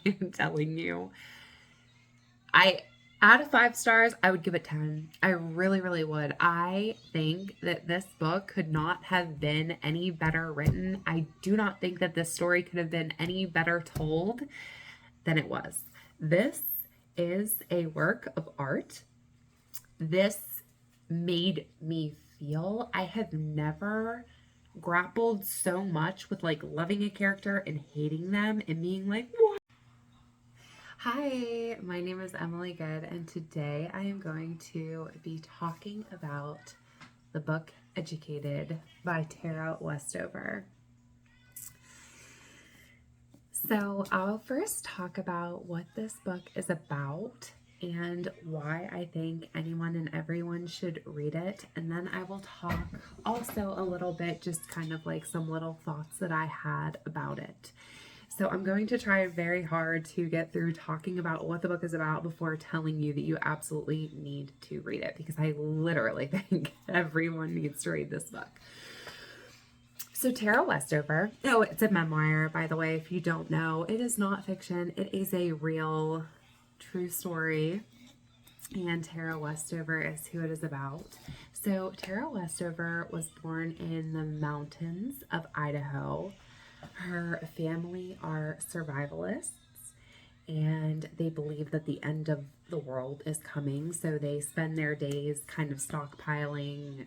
am telling you. Out of 5 stars, I would give it 10. I really, really would. I think that this book could not have been any better written. I do not think that this story could have been any better told than it was. This is a work of art. This made me feel. I have never grappled so much with like loving a character and hating them and being like, what? Hi, my name is Emily Good, and today I am going to be talking about the book Educated by Tara Westover. So I'll first talk about what this book is about and why I think anyone and everyone should read it. And then I will talk also a little bit, just kind of like some little thoughts that I had about it. So I'm going to try very hard to get through talking about what the book is about before telling you that you absolutely need to read it, because I literally think everyone needs to read this book. So Tara Westover, it's a memoir, by the way, if you don't know. It is not fiction. It is a real, true story. And Tara Westover is who it is about. So Tara Westover was born in the mountains of Idaho. Her family are survivalists, and they believe that the end of the world is coming. So they spend their days kind of stockpiling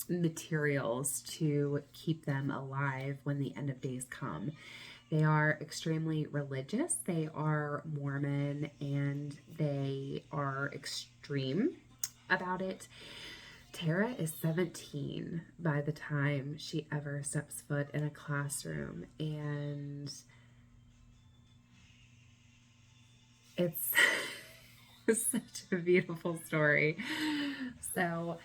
materials to keep them alive when the end of days come. They are extremely religious. They are Mormon, and they are extreme about it. Tara is 17 by the time she ever steps foot in a classroom, and it's such a beautiful story. So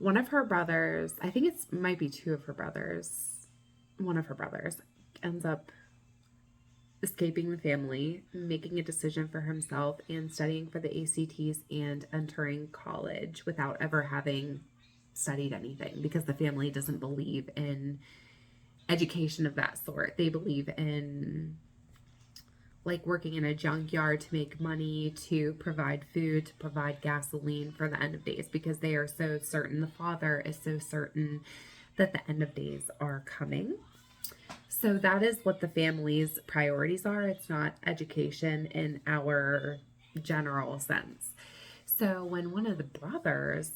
one of her brothers, I think it might be two of her brothers, one of her brothers ends up escaping the family, making a decision for himself, and studying for the ACTs and entering college without ever having studied anything, because the family doesn't believe in education of that sort. They believe in like working in a junkyard to make money, to provide food, to provide gasoline for the end of days, because they are so certain, the father is so certain that the end of days are coming. So that is what the family's priorities are. It's not education in our general sense. So when one of the brothers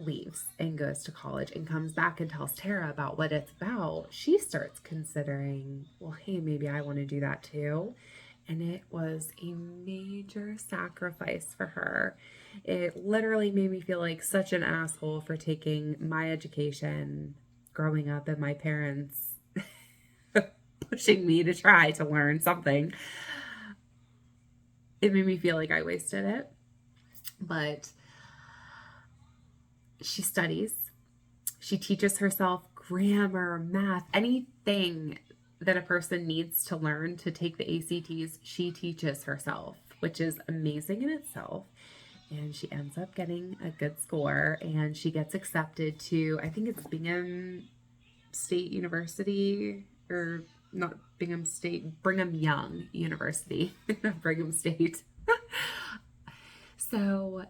leaves and goes to college and comes back and tells Tara about what it's about, she starts considering, well, hey, maybe I want to do that too. And it was a major sacrifice for her. It literally made me feel like such an asshole for taking my education growing up and my parents pushing me to try to learn something. It made me feel like I wasted it. But she studies. She teaches herself grammar, math, anything that a person needs to learn to take the ACTs, she teaches herself, which is amazing in itself. And she ends up getting a good score, and she gets accepted to, I think it's Bingham State University, or not Bingham State, Brigham Young University, Brigham State. So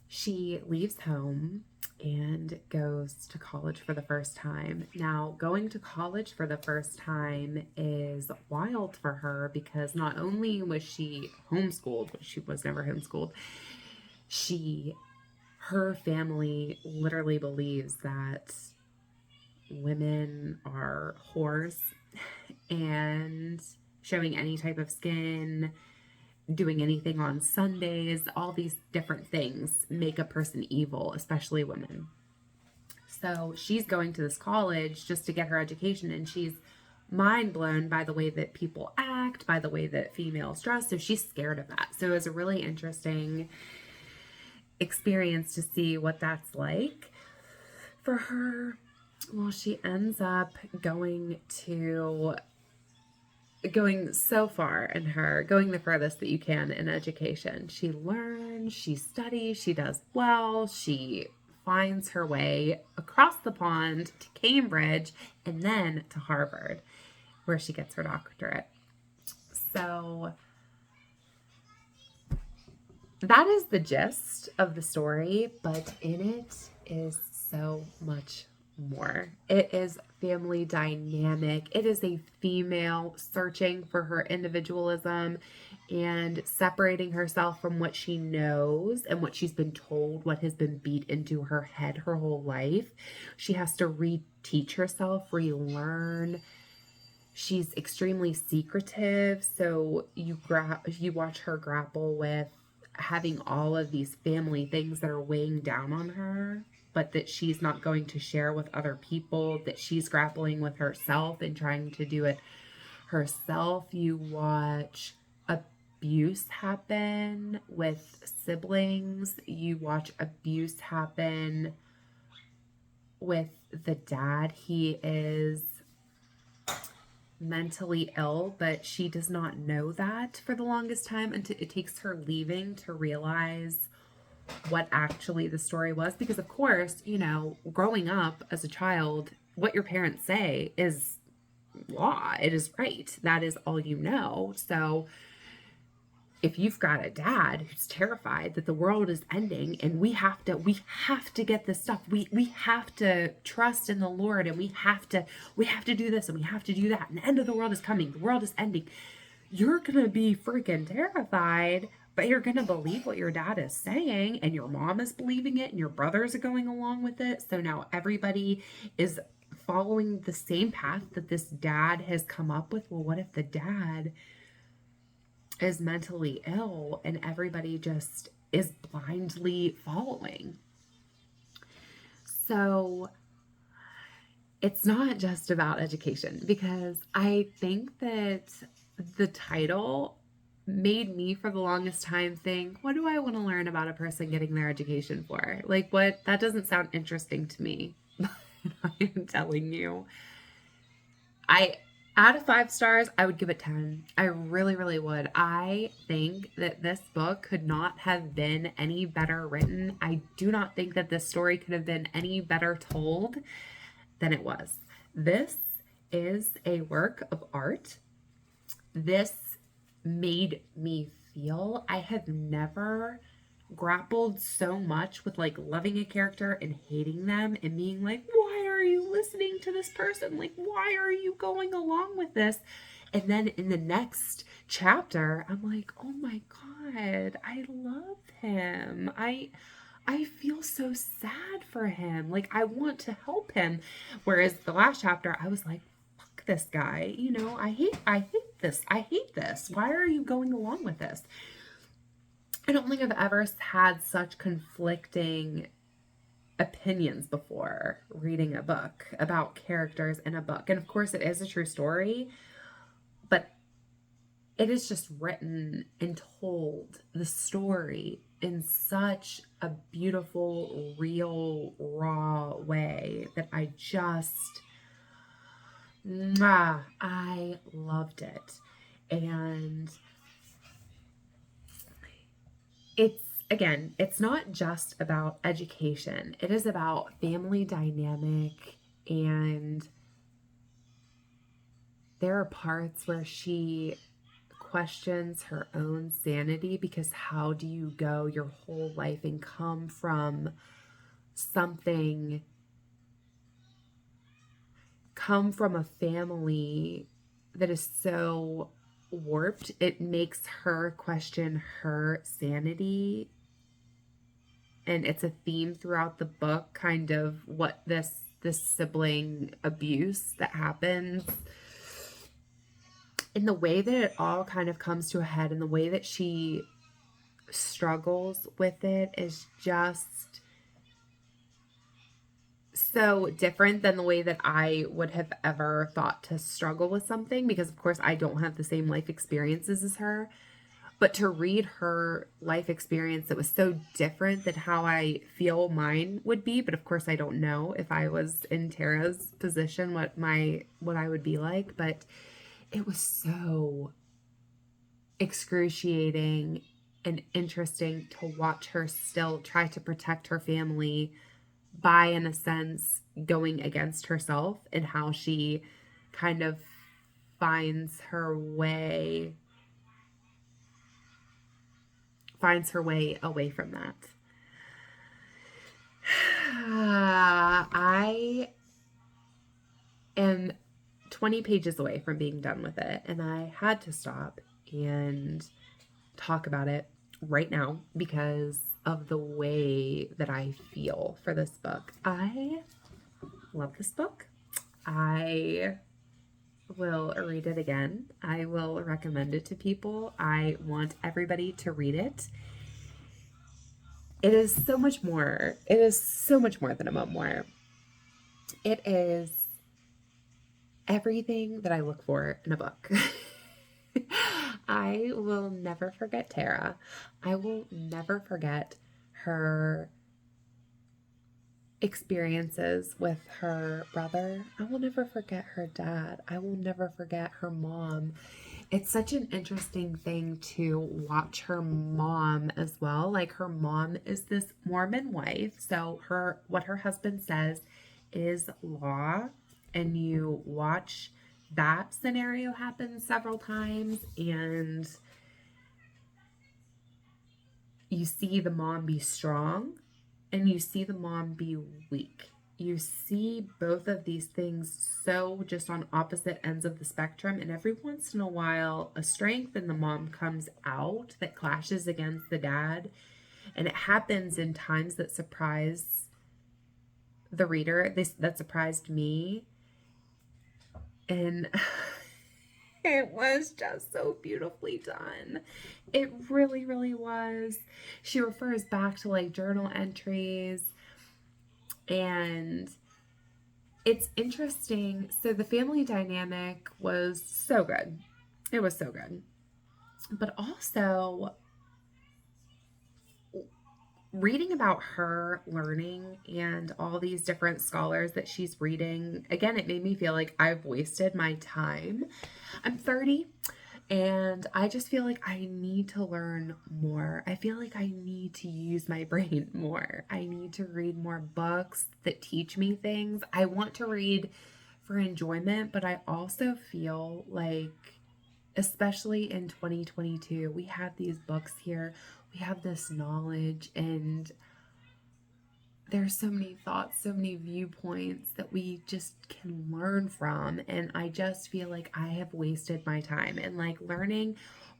she leaves home and goes to college for the first time. Now, going to college for the first time is wild for her, because not only was she homeschooled, but she was never homeschooled, her family literally believes that women are whores and showing any type of skin, doing anything on Sundays, all these different things make a person evil, especially women. So she's going to this college just to get her education, and she's mind blown by the way that people act, by the way that females dress. So she's scared of that. So it was a really interesting experience to see what that's like for her. Well, she ends up going so far in her, going the furthest that you can in education. She learns, she studies, she does well, she finds her way across the pond to Cambridge and then to Harvard, where she gets her doctorate. So that is the gist of the story, but in it is so much more. It is family dynamic. It is a female searching for her individualism and separating herself from what she knows and what she's been told, what has been beat into her head her whole life. She has to reteach herself, relearn. She's extremely secretive, so you watch her grapple with having all of these family things that are weighing down on her, but that she's not going to share with other people, that she's grappling with herself and trying to do it herself. You watch abuse happen with siblings. You watch abuse happen with the dad. He is mentally ill, but she does not know that for the longest time until it takes her leaving to realize what actually the story was. Because of course, you know, growing up as a child, what your parents say is law. It is right. That is all you know. So if you've got a dad who's terrified that the world is ending and we have to get this stuff, we have to trust in the Lord, and we have to do this and we have to do that, and the end of the world is coming, the world is ending, you're gonna be freaking terrified, but you're gonna believe what your dad is saying, and your mom is believing it, and your brothers are going along with it. So now everybody is following the same path that this dad has come up with. Well, what if the dad is mentally ill and everybody just is blindly following? So it's not just about education, because I think that the title made me for the longest time think, what do I want to learn about a person getting their education for? Like, what? That doesn't sound interesting to me. I am telling you. Out of 5 stars, I would give it 10. I really, really would. I think that this book could not have been any better written. I do not think that this story could have been any better told than it was. This is a work of art. This made me feel. I have never grappled so much with like loving a character and hating them and being like, why are you listening to this person? Like, why are you going along with this? And then in the next chapter, I'm like, oh my God, I love him. I feel so sad for him. Like, I want to help him. Whereas the last chapter, I was like, fuck this guy. You know, I hate this. I hate this. Why are you going along with this? I don't think I've ever had such conflicting opinions before reading a book about characters in a book. And of course, it is a true story, but it is just written and told the story in such a beautiful, real, raw way that I loved it. And it's not just about education. It is about family dynamic, and there are parts where she questions her own sanity, because how do you go your whole life and come from a family that is so warped, it makes her question her sanity. And it's a theme throughout the book, kind of what this sibling abuse that happens, and the way that it all kind of comes to a head, and the way that she struggles with it is just so different than the way that I would have ever thought to struggle with something, because of course I don't have the same life experiences as her. But to read her life experience that was so different than how I feel mine would be. But of course I don't know if I was in Tara's position what I would be like. But it was so excruciating and interesting to watch her still try to protect her family by, in a sense, going against herself, and how she kind of finds her way finds her way away from that. I am 20 pages away from being done with it, and I had to stop and talk about it right now because of the way that I feel for this book. I love this book. I will read it again. I will recommend it to people. I want everybody to read it. It is so much more. It is so much more than a memoir. It is everything that I look for in a book. I will never forget Tara. I will never forget her experiences with her brother. I will never forget her dad. I will never forget her mom. It's such an interesting thing to watch her mom as well. Like, her mom is this Mormon wife, so what her husband says is law, and you watch that scenario happen several times, and you see the mom be strong and you see the mom be weak. You see both of these things so just on opposite ends of the spectrum, and every once in a while a strength in the mom comes out that clashes against the dad, and it happens in times that surprise the reader. That surprised me, and it was just so beautifully done. It really, really was. She refers back to like journal entries, and it's interesting. So the family dynamic was so good. It was so good. But also, reading about her learning and all these different scholars that she's reading, again, it made me feel like I've wasted my time. I'm 30 and I just feel like I need to learn more. I feel like I need to use my brain more. I need to read more books that teach me things. I want to read for enjoyment, but I also feel like, especially in 2022, we have these books here, we have this knowledge, and there's so many thoughts, so many viewpoints that we just can learn from. And I just feel like I have wasted my time. And like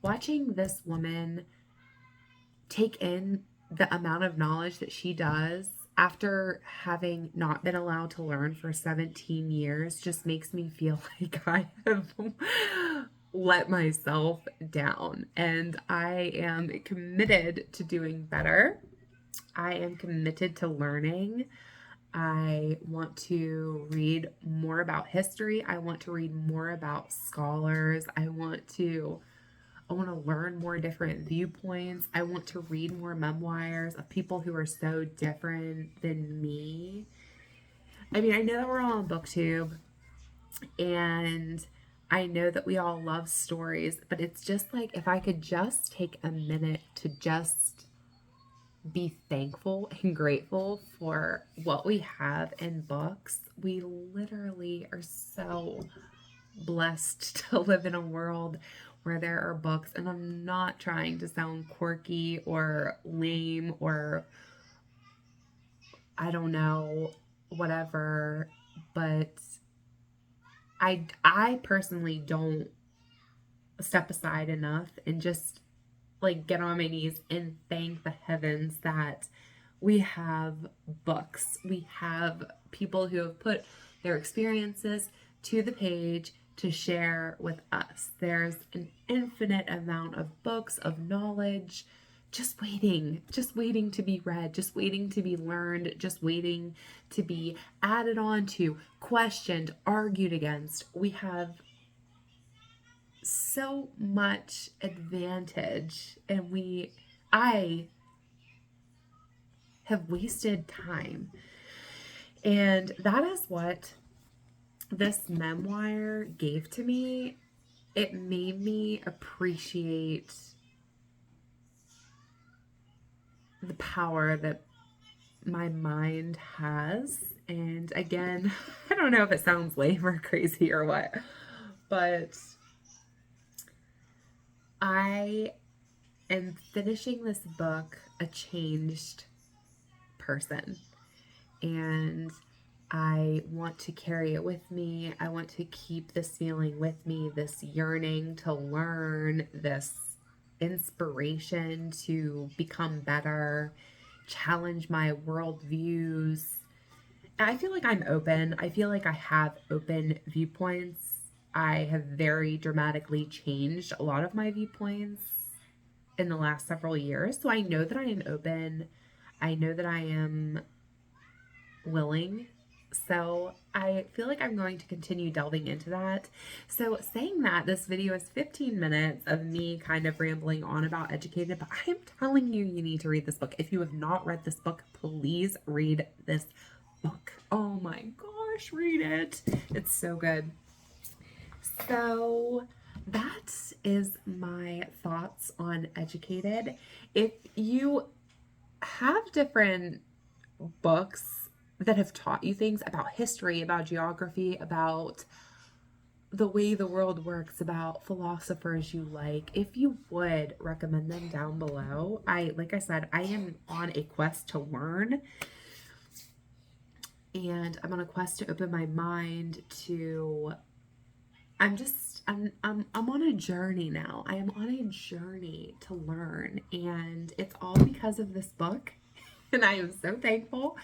watching this woman take in the amount of knowledge that she does after having not been allowed to learn for 17 years just makes me feel like I have let myself down. And I am committed to doing better. I am committed to learning. I want to read more about history. I want to read more about scholars. I want to learn more different viewpoints. I want to read more memoirs of people who are so different than me. I mean, I know that we're all on booktube, and I know that we all love stories, but it's just like, if I could just take a minute to just be thankful and grateful for what we have in books. We literally are so blessed to live in a world where there are books, and I'm not trying to sound quirky or lame or I don't know, whatever, but I personally don't step aside enough and just like get on my knees and thank the heavens that we have books. We have people who have put their experiences to the page to share with us. There's an infinite amount of books, of knowledge, just waiting to be read, just waiting to be learned, just waiting to be added on to, questioned, argued against. We have so much advantage, and I have wasted time. And that is what this memoir gave to me. It made me appreciate the power that my mind has. And again, I don't know if it sounds lame or crazy or what, but I am finishing this book a changed person. And I want to carry it with me. I want to keep this feeling with me, this yearning to learn, this inspiration to become better, challenge my worldviews. I feel like I'm open. I feel like I have open viewpoints. I have very dramatically changed a lot of my viewpoints in the last several years. So I know that I am open. I know that I am willing. So I feel like I'm going to continue delving into that. So saying that, this video is 15 minutes of me kind of rambling on about Educated, but I'm telling you, you need to read this book. If you have not read this book, please read this book. Oh my gosh, read it. It's so good. So that is my thoughts on Educated. If you have different books that have taught you things about history, about geography, about the way the world works, about philosophers you like, if you would recommend them down below. Like I said, I am on a quest to learn, and I'm on a quest to open my mind to, I'm on a journey now. I am on a journey to learn, and it's all because of this book, and I am so thankful.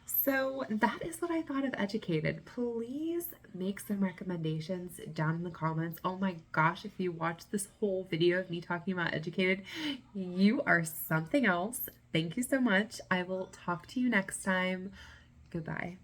So that is what I thought of Educated. Please make some recommendations down in the comments. Oh my gosh, if you watched this whole video of me talking about Educated, you are something else. Thank you so much. I will talk to you next time. Goodbye.